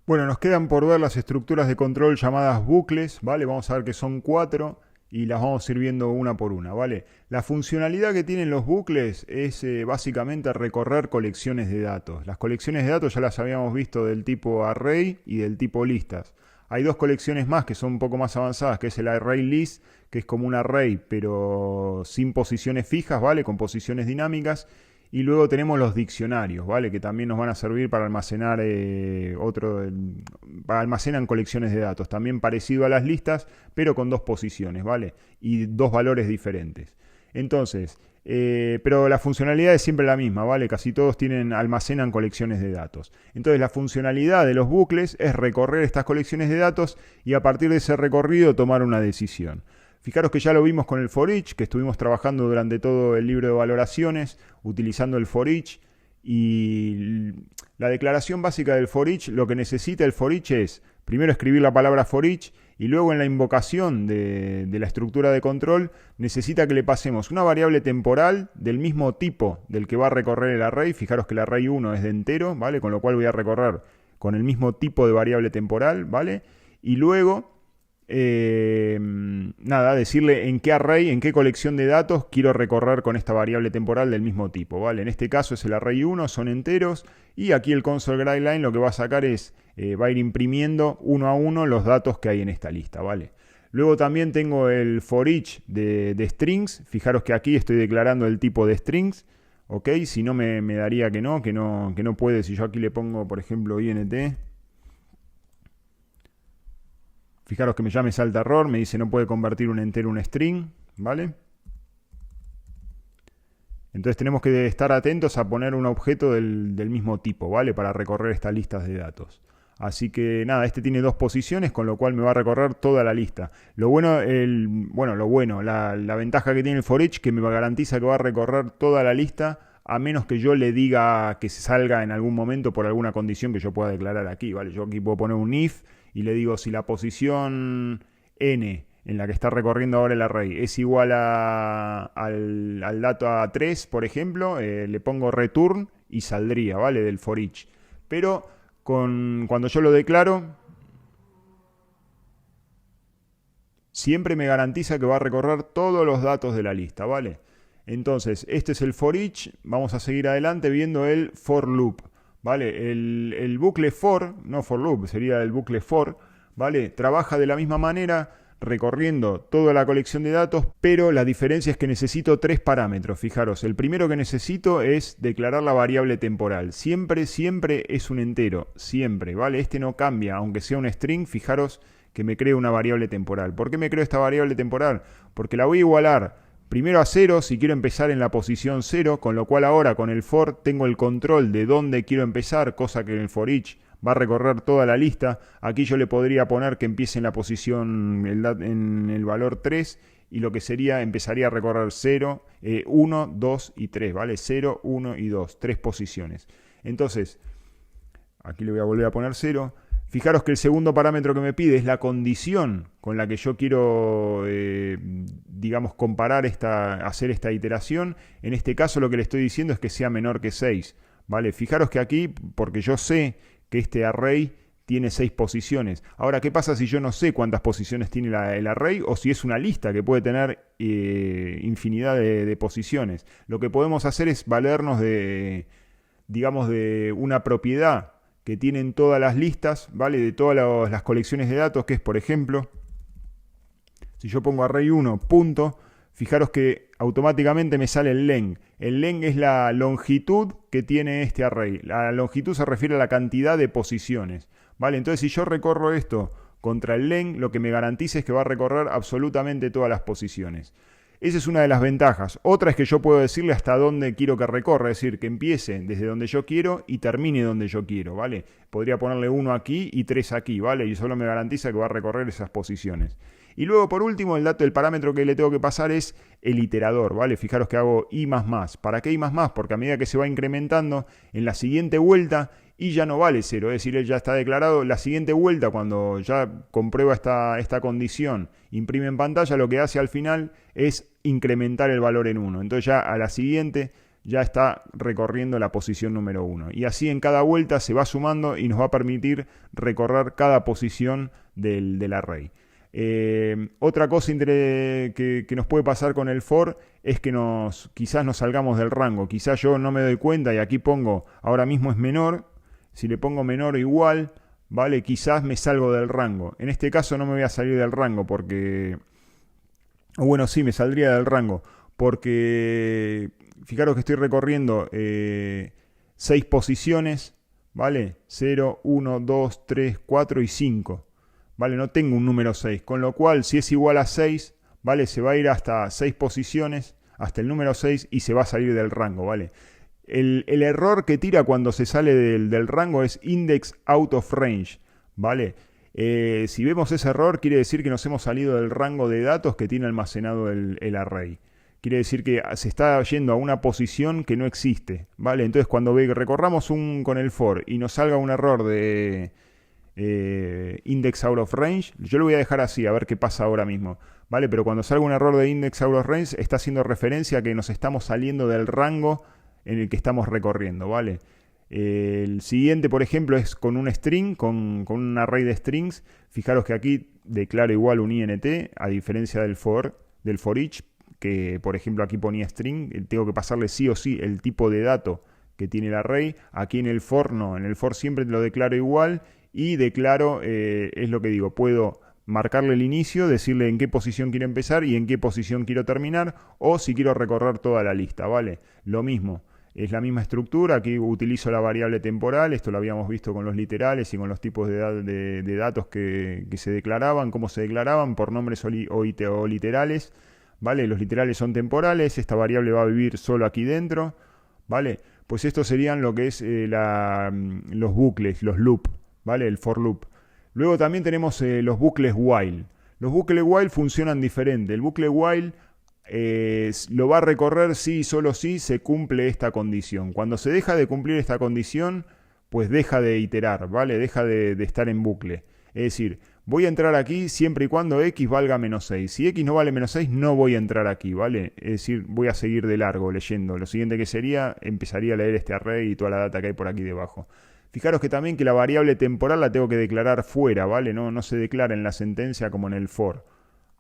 Bueno, nos quedan por ver las estructuras de control llamadas bucles, ¿vale? Vamos a ver que son cuatro y las vamos a ir viendo una por una, ¿vale? La funcionalidad que tienen los bucles es básicamente recorrer colecciones de datos. Las colecciones de datos ya las habíamos visto del tipo array y del tipo listas. Hay dos colecciones más que son un poco más avanzadas, que es el array list, que es como un array, pero sin posiciones fijas, ¿vale? Con posiciones dinámicas. Y luego tenemos los diccionarios, ¿vale? Que también nos van a servir para almacenar almacenan colecciones de datos, también parecido a las listas, pero con dos posiciones, ¿vale? Y dos valores diferentes. Entonces, pero la funcionalidad es siempre la misma, ¿vale? Casi todos almacenan colecciones de datos. Entonces, la funcionalidad de los bucles es recorrer estas colecciones de datos y a partir de ese recorrido tomar una decisión. Fijaros que ya lo vimos con el for each, que estuvimos trabajando durante todo el libro de valoraciones, utilizando el for each. Y la declaración básica del for each, lo que necesita el for each es, primero escribir la palabra for each, y luego en la invocación de la estructura de control, necesita que le pasemos una variable temporal del mismo tipo del que va a recorrer el array. Fijaros que el array 1 es de entero, ¿vale? Con lo cual voy a recorrer con el mismo tipo de variable temporal, ¿vale? Y luego decirle en qué array, en qué colección de datos quiero recorrer con esta variable temporal del mismo tipo, ¿vale? En este caso es el array 1, son enteros, y aquí el console guideline lo que va a sacar es, va a ir imprimiendo uno a uno los datos que hay en esta lista, ¿vale? Luego también tengo el for each de strings. Fijaros que aquí estoy declarando el tipo de strings, ¿ok? Si no me daría que no puede. Si yo aquí le pongo, por ejemplo, int. Fijaros que ya me salta error, me dice no puede convertir un entero en un string, ¿vale? Entonces tenemos que estar atentos a poner un objeto del mismo tipo, ¿vale? Para recorrer estas listas de datos. Así que nada, este tiene dos posiciones, con lo cual me va a recorrer toda la lista. La ventaja que tiene el for each, que me garantiza que va a recorrer toda la lista, a menos que yo le diga que se salga en algún momento por alguna condición que yo pueda declarar aquí, ¿vale? Yo aquí puedo poner un if y le digo si la posición n en la que está recorriendo ahora el array es igual al dato a 3, por ejemplo, le pongo return y saldría, ¿vale? Del for each. Pero cuando yo lo declaro, siempre me garantiza que va a recorrer todos los datos de la lista, ¿vale? Entonces, este es el for each. Vamos a seguir adelante viendo el for loop, ¿vale? El bucle for, no for loop, sería el bucle for, ¿vale? Trabaja de la misma manera, recorriendo toda la colección de datos, pero la diferencia es que necesito tres parámetros. Fijaros, el primero que necesito es declarar la variable temporal. Siempre es un entero, siempre, ¿vale? Este no cambia, aunque sea un string. Fijaros que me creo una variable temporal. ¿Por qué me creo esta variable temporal? Porque la voy a igualar primero a 0 si quiero empezar en la posición 0, con lo cual ahora con el for tengo el control de dónde quiero empezar, cosa que en el for each va a recorrer toda la lista. Aquí yo le podría poner que empiece en la posición, en el valor 3, y lo que sería, empezaría a recorrer 0, 1, 2 y 3, ¿vale? 0, 1 y 2, tres posiciones. Entonces, aquí le voy a volver a poner 0. Fijaros que el segundo parámetro que me pide es la condición con la que yo quiero, hacer esta iteración. En este caso lo que le estoy diciendo es que sea menor que 6, ¿vale? Fijaros que aquí, porque yo sé que este array tiene 6 posiciones. Ahora, ¿qué pasa si yo no sé cuántas posiciones tiene el array o si es una lista que puede tener infinidad de posiciones? Lo que podemos hacer es valernos de una propiedad que tienen todas las listas, ¿vale? De todas las colecciones de datos, que es, por ejemplo, si yo pongo array 1, punto, fijaros que automáticamente me sale el len. El len es la longitud que tiene este array. La longitud se refiere a la cantidad de posiciones, ¿vale? Entonces, si yo recorro esto contra el len, lo que me garantiza es que va a recorrer absolutamente todas las posiciones. Esa es una de las ventajas. Otra es que yo puedo decirle hasta dónde quiero que recorra, es decir, que empiece desde donde yo quiero y termine donde yo quiero, ¿vale? Podría ponerle 1 aquí y 3 aquí, ¿vale? Y solo me garantiza que va a recorrer esas posiciones. Y luego, por último, el parámetro que le tengo que pasar es el iterador, ¿vale? Fijaros que hago i más más. ¿Para qué i más más? Porque a medida que se va incrementando, en la siguiente vuelta y ya no vale 0, es decir, él ya está declarado. La siguiente vuelta, cuando ya comprueba esta condición, imprime en pantalla, lo que hace al final es incrementar el valor en 1. Entonces ya a la siguiente ya está recorriendo la posición número 1. Y así en cada vuelta se va sumando y nos va a permitir recorrer cada posición del array. Otra cosa que nos puede pasar con el for es que quizás nos salgamos del rango. Quizás yo no me doy cuenta y aquí pongo, ahora mismo es menor. Si le pongo menor o igual, ¿vale? Quizás me salgo del rango. En este caso no me voy a salir del rango porque... O bueno, sí, me saldría del rango. Porque fijaros que estoy recorriendo 6 posiciones, ¿vale? 0, 1, 2, 3, 4 y 5. ¿Vale? No tengo un número 6, con lo cual si es igual a 6, ¿vale? Se va a ir hasta 6 posiciones, hasta el número 6 y se va a salir del rango, ¿vale? El error que tira cuando se sale del rango es index out of range, ¿vale? Si vemos ese error, quiere decir que nos hemos salido del rango de datos que tiene almacenado el array. Quiere decir que se está yendo a una posición que no existe, ¿vale? Entonces cuando recorramos con el for y nos salga un error de... index out of range, yo lo voy a dejar así a ver qué pasa ahora mismo, ¿vale? Pero cuando salga un error de index out of range está haciendo referencia a que nos estamos saliendo del rango en el que estamos recorriendo, ¿vale? El siguiente, por ejemplo, es con un string, con un array de strings. Fijaros que aquí declaro igual un int, a diferencia del for each, que por ejemplo aquí ponía string, tengo que pasarle sí o sí el tipo de dato que tiene el array. Aquí en el for no, en el for siempre lo declaro igual. Y declaro, es lo que digo, puedo marcarle el inicio, decirle en qué posición quiero empezar y en qué posición quiero terminar, o si quiero recorrer toda la lista, ¿vale? Lo mismo, es la misma estructura, aquí utilizo la variable temporal, esto lo habíamos visto con los literales y con los tipos de datos que se declaraban, cómo se declaraban, por nombres o literales, ¿vale? Los literales son temporales, esta variable va a vivir solo aquí dentro, ¿vale? Pues estos serían lo que es los bucles, los loops, ¿vale? El for loop. Luego también tenemos los bucles while. Los bucles while funcionan diferente. El bucle while lo va a recorrer si y solo si se cumple esta condición. Cuando se deja de cumplir esta condición, pues deja de iterar, ¿vale? Deja de estar en bucle. Es decir, voy a entrar aquí siempre y cuando x valga menos 6. Si x no vale menos 6, no voy a entrar aquí, ¿vale? Es decir, voy a seguir de largo leyendo. Lo siguiente que sería, empezaría a leer este array y toda la data que hay por aquí debajo. Fijaros que también que la variable temporal la tengo que declarar fuera, ¿vale? No se declara en la sentencia como en el for,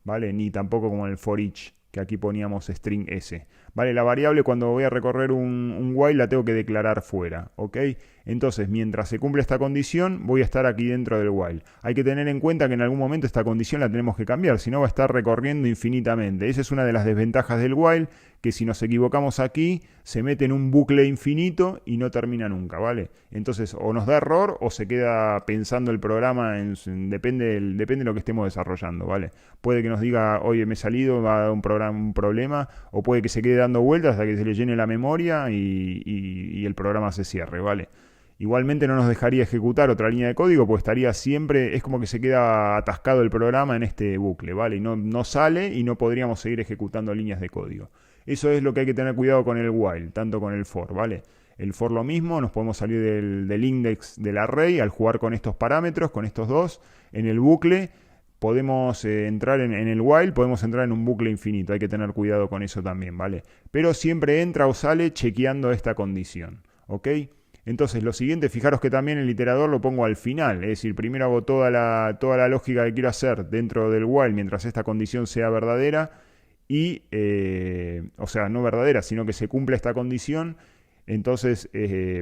¿vale? Ni tampoco como en el for each, que aquí poníamos string s, ¿vale? La variable cuando voy a recorrer un while la tengo que declarar fuera, ¿ok? Entonces, mientras se cumple esta condición, voy a estar aquí dentro del while. Hay que tener en cuenta que en algún momento esta condición la tenemos que cambiar, si no va a estar recorriendo infinitamente. Esa es una de las desventajas del while, que si nos equivocamos aquí, se mete en un bucle infinito y no termina nunca, ¿vale? Entonces, o nos da error o se queda pensando el programa, depende de lo que estemos desarrollando, ¿vale? Puede que nos diga, oye, me he salido, va a dar un problema, o puede que se quede dando vueltas hasta que se le llene la memoria y el programa se cierre, ¿vale? Igualmente no nos dejaría ejecutar otra línea de código, pues estaría siempre, es como que se queda atascado el programa en este bucle, ¿vale? Y no sale y no podríamos seguir ejecutando líneas de código. Eso es lo que hay que tener cuidado con el while, tanto con el for, ¿vale? El for lo mismo, nos podemos salir del index del array al jugar con estos parámetros, con estos dos. En el bucle podemos entrar en el while, podemos entrar en un bucle infinito, hay que tener cuidado con eso también, ¿vale? Pero siempre entra o sale chequeando esta condición, ¿ok? Entonces lo siguiente, fijaros que también el iterador lo pongo al final, es decir, primero hago toda la lógica que quiero hacer dentro del while mientras esta condición sea verdadera y, o sea, no verdadera, sino que se cumpla esta condición, entonces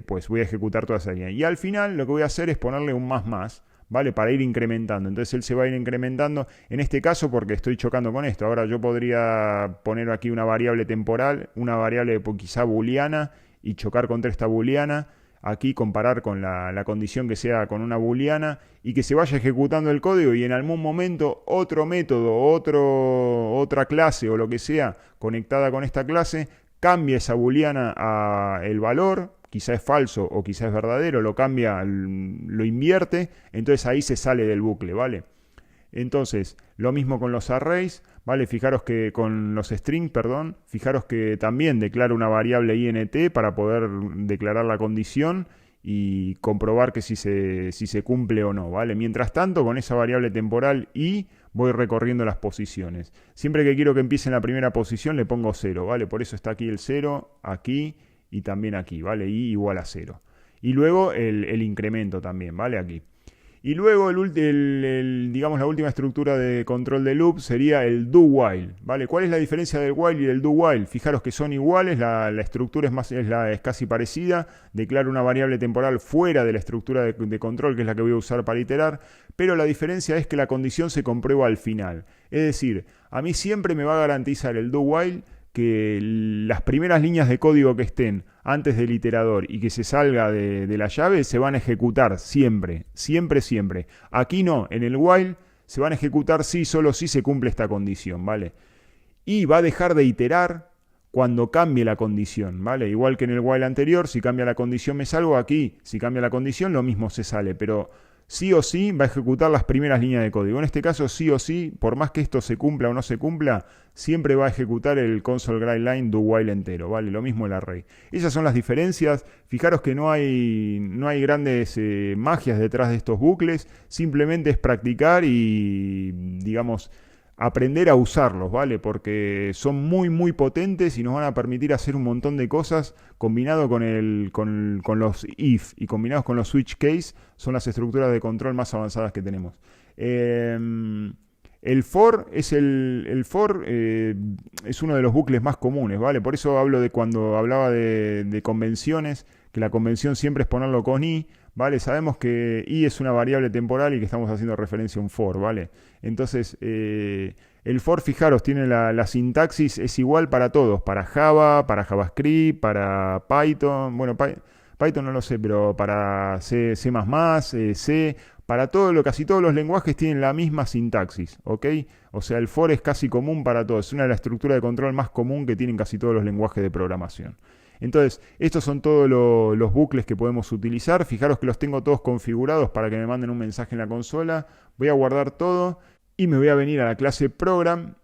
pues voy a ejecutar toda esa línea. Y al final lo que voy a hacer es ponerle un más, ¿vale? Para ir incrementando, entonces él se va a ir incrementando, en este caso porque estoy chocando con esto. Ahora yo podría poner aquí una variable temporal, una variable quizá booleana y chocar contra esta booleana. Aquí comparar con la condición que sea con una booleana y que se vaya ejecutando el código y en algún momento otro método, otra clase o lo que sea conectada con esta clase cambia esa booleana a el valor, quizá es falso o quizá es verdadero, lo cambia, lo invierte, entonces ahí se sale del bucle, ¿vale? Entonces, lo mismo con los arrays, ¿vale? Fijaros que con los strings, perdón, fijaros que también declaro una variable int para poder declarar la condición y comprobar que si se cumple o no, ¿vale? Mientras tanto, con esa variable temporal i voy recorriendo las posiciones. Siempre que quiero que empiece en la primera posición le pongo 0, ¿vale? Por eso está aquí el 0, aquí y también aquí, ¿vale? I igual a 0. Y luego el incremento también, ¿vale? Aquí. Y luego digamos la última estructura de control de loop sería el do while, ¿vale? ¿Cuál es la diferencia del while y del do while? Fijaros que son iguales, la estructura es casi parecida, declaro una variable temporal fuera de la estructura de control, que es la que voy a usar para iterar, pero la diferencia es que la condición se comprueba al final. Es decir, a mí siempre me va a garantizar el do while que las primeras líneas de código que estén antes del iterador y que se salga de la llave se van a ejecutar siempre, siempre, siempre. Aquí no, en el while se van a ejecutar sí, solo si se cumple esta condición, ¿vale? Y va a dejar de iterar cuando cambie la condición, ¿vale? Igual que en el while anterior, si cambia la condición me salgo, aquí si cambia la condición lo mismo se sale, pero sí o sí va a ejecutar las primeras líneas de código. En este caso, sí o sí, por más que esto se cumpla o no se cumpla, siempre va a ejecutar el console grind line do while entero, ¿vale? Lo mismo el array. Esas son las diferencias. Fijaros que no hay grandes magias detrás de estos bucles, simplemente es practicar y, digamos, aprender a usarlos, ¿vale? Porque son muy, muy potentes y nos van a permitir hacer un montón de cosas combinado con los if y combinados con los switch case, son las estructuras de control más avanzadas que tenemos. El for es es uno de los bucles más comunes, ¿vale? Por eso hablo de cuando hablaba de convenciones, que la convención siempre es ponerlo con i, ¿vale? Sabemos que i es una variable temporal y que estamos haciendo referencia a un for, ¿vale? Entonces, el for, fijaros, tiene la sintaxis, es igual para todos, para Java, para JavaScript, para Python, bueno, Python no lo sé, pero para C, C++, C, para casi todos los lenguajes tienen la misma sintaxis, ¿ok? O sea, el for es casi común para todos, es una de las estructuras de control más común que tienen casi todos los lenguajes de programación. Entonces, estos son todos los bucles que podemos utilizar. Fijaros que los tengo todos configurados para que me manden un mensaje en la consola. Voy a guardar todo y me voy a venir a la clase program.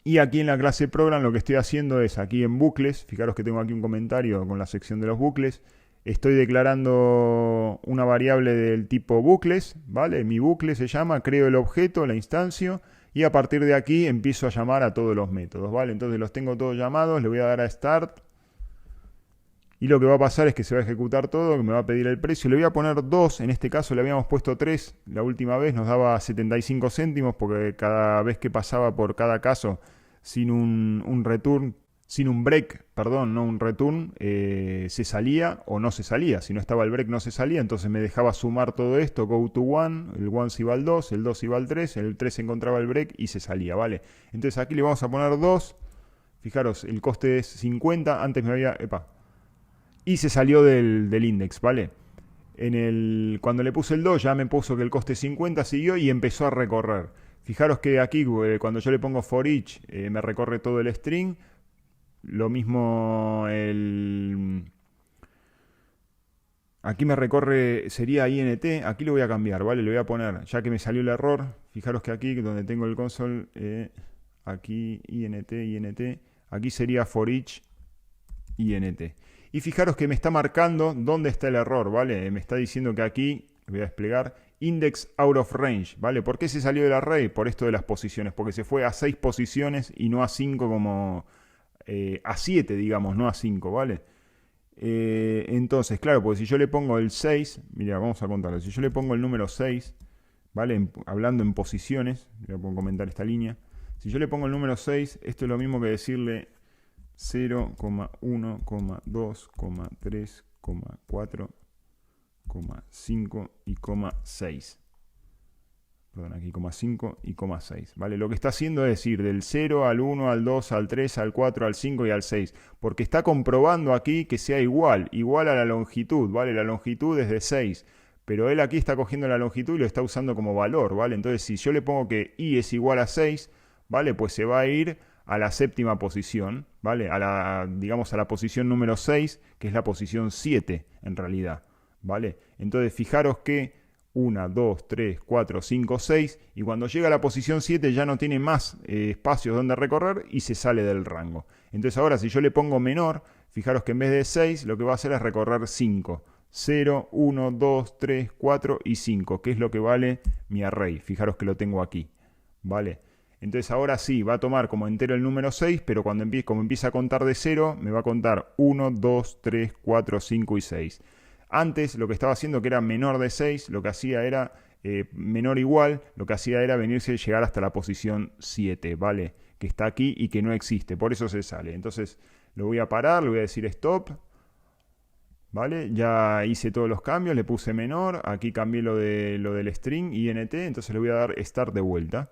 Y aquí en la clase program lo que estoy haciendo es aquí en bucles. Fijaros que tengo aquí un comentario con la sección de los bucles. Estoy declarando una variable del tipo bucles, ¿vale? Mi bucle se llama, creo el objeto, la instancio. Y a partir de aquí empiezo a llamar a todos los métodos, ¿vale? Entonces los tengo todos llamados. Le voy a dar a start. Y lo que va a pasar es que se va a ejecutar todo, que me va a pedir el precio. Le voy a poner 2, en este caso le habíamos puesto 3. La última vez nos daba 75 céntimos porque cada vez que pasaba por cada caso sin un return, sin un break, perdón, no un return, se salía o no se salía. Si no estaba el break no se salía, entonces me dejaba sumar todo esto, go to 1, el 1 se iba al 2, el 2 iba al 3, el 3 encontraba el break y se salía, ¿vale? Entonces aquí le vamos a poner 2. Fijaros, el coste es 50, antes me había... y se salió del index, ¿vale? Cuando le puse el 2 ya me puso que el coste 50, siguió y empezó a recorrer. Fijaros que aquí cuando yo le pongo for each me recorre todo el string. Lo mismo aquí me recorre, sería int, aquí lo voy a cambiar, ¿vale? Le voy a poner, ya que me salió el error, fijaros que aquí donde tengo el console, aquí int, aquí sería for each int. Y fijaros que me está marcando dónde está el error, ¿vale? Me está diciendo que aquí, voy a desplegar, index out of range, ¿vale? ¿Por qué se salió del array? Por esto de las posiciones, porque se fue a 6 posiciones y no a 5 como... a 7, digamos, no a 5, ¿vale? Entonces, claro, porque si yo le pongo el 6, mira, vamos a contarlo. Si yo le pongo el número 6, ¿vale? Hablando en posiciones, voy a comentar esta línea. Si yo le pongo el número 6, esto es lo mismo que decirle 0, 1, 2, 3, 4, 5 y 6. Perdón, aquí 5 y 6. ¿Vale? Lo que está haciendo es ir del 0 al 1, al 2, al 3, al 4, al 5 y al 6. Porque está comprobando aquí que sea igual a la longitud, ¿vale? La longitud es de 6. Pero él aquí está cogiendo la longitud y lo está usando como valor, ¿vale? Entonces, si yo le pongo que i es igual a 6, ¿vale? Pues se va a ir a la séptima posición, ¿vale? Digamos a la posición número 6, que es la posición 7 en realidad, ¿vale? Entonces fijaros que 1, 2, 3, 4, 5, 6 y cuando llega a la posición 7 ya no tiene más espacios donde recorrer y se sale del rango. Entonces ahora si yo le pongo menor, fijaros que en vez de 6 lo que va a hacer es recorrer 5. 0, 1, 2, 3, 4 y 5, que es lo que vale mi array. Fijaros que lo tengo aquí, ¿vale? Entonces ahora sí, va a tomar como entero el número 6, pero como empieza a contar de 0, me va a contar 1, 2, 3, 4, 5 y 6. Antes lo que estaba haciendo, que era menor de 6, lo que hacía era menor o igual, lo que hacía era venirse y llegar hasta la posición 7, ¿vale? Que está aquí y que no existe, por eso se sale. Entonces lo voy a parar, le voy a decir stop, ¿vale? Ya hice todos los cambios, le puse menor, aquí cambié lo del string int, entonces le voy a dar start de vuelta.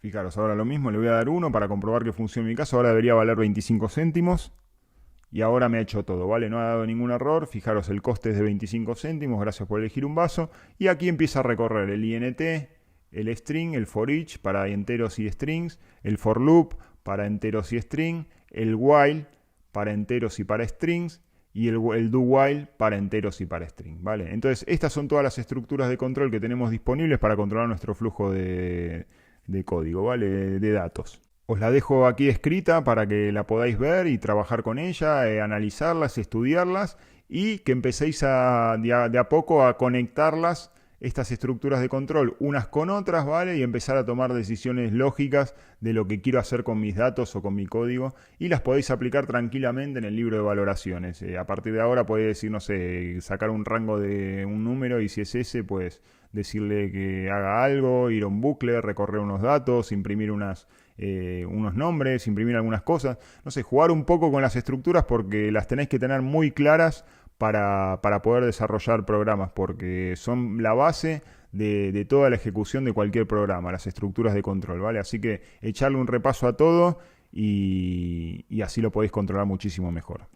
Fijaros, ahora lo mismo, le voy a dar 1 para comprobar que funciona en mi caso. Ahora debería valer 25 céntimos. Y ahora me ha hecho todo, ¿vale? No ha dado ningún error. Fijaros, el coste es de 25 céntimos. Gracias por elegir un vaso. Y aquí empieza a recorrer el int, el string, el for each para enteros y strings, el for loop para enteros y string, el while para enteros y para strings, y el do while para enteros y para string, ¿vale? Entonces, estas son todas las estructuras de control que tenemos disponibles para controlar nuestro flujo de código, ¿vale? De datos. Os la dejo aquí escrita para que la podáis ver y trabajar con ella, analizarlas, estudiarlas y que empecéis de a poco a conectarlas, estas estructuras de control, unas con otras, ¿vale? Y empezar a tomar decisiones lógicas de lo que quiero hacer con mis datos o con mi código y las podéis aplicar tranquilamente en el libro de valoraciones. A partir de ahora podéis decir, no sé, sacar un rango de un número y si es ese, pues decirle que haga algo, ir a un bucle, recorrer unos datos, imprimir unos nombres, imprimir algunas cosas. No sé, jugar un poco con las estructuras porque las tenéis que tener muy claras para poder desarrollar programas, porque son la base de toda la ejecución de cualquier programa, las estructuras de control, ¿vale? Así que echarle un repaso a todo y así lo podéis controlar muchísimo mejor.